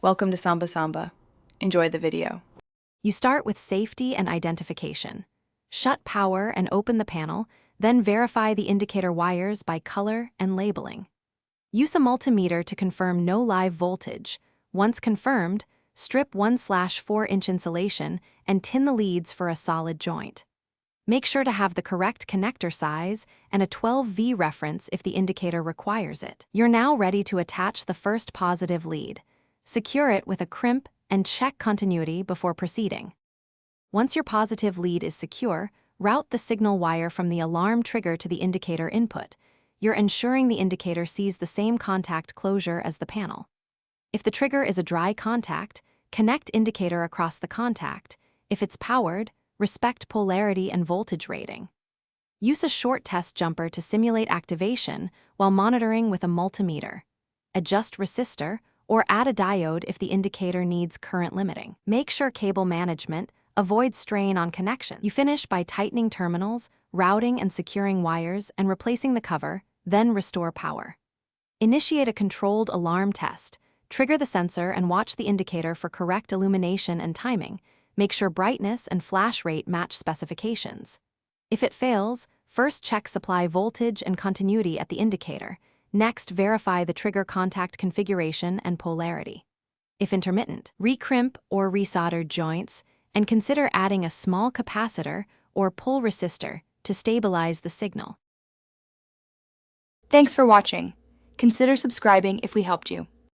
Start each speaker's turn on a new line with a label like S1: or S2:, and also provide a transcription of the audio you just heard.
S1: Welcome to Samba Samba. Enjoy the video.
S2: You start with safety and identification. Shut power and open the panel, then verify the indicator wires by color and labeling. Use a multimeter to confirm no live voltage. Once confirmed, strip 1/4-inch insulation and tin the leads for a solid joint. Make sure to have the correct connector size and a 12V reference if the indicator requires it. You're now ready to attach the first positive lead. Secure it with a crimp and check continuity before proceeding. Once your positive lead is secure, route the signal wire from the alarm trigger to the indicator input. You're ensuring the indicator sees the same contact closure as the panel. If the trigger is a dry contact, connect indicator across the contact. If it's powered, respect polarity and voltage rating. Use a short test jumper to simulate activation while monitoring with a multimeter. Adjust resistor or add a diode if the indicator needs current limiting. Make sure cable management, avoid strain on connection. You finish by tightening terminals, routing and securing wires, and replacing the cover, then restore power. Initiate a controlled alarm test. Trigger the sensor and watch the indicator for correct illumination and timing. Make sure brightness and flash rate match specifications. If it fails, first check supply voltage and continuity at the indicator. Next, verify the trigger contact configuration and polarity. If intermittent, recrimp or resolder joints, and consider adding a small capacitor or pull resistor to stabilize the signal.
S3: Thanks for watching. Consider subscribing if we helped you.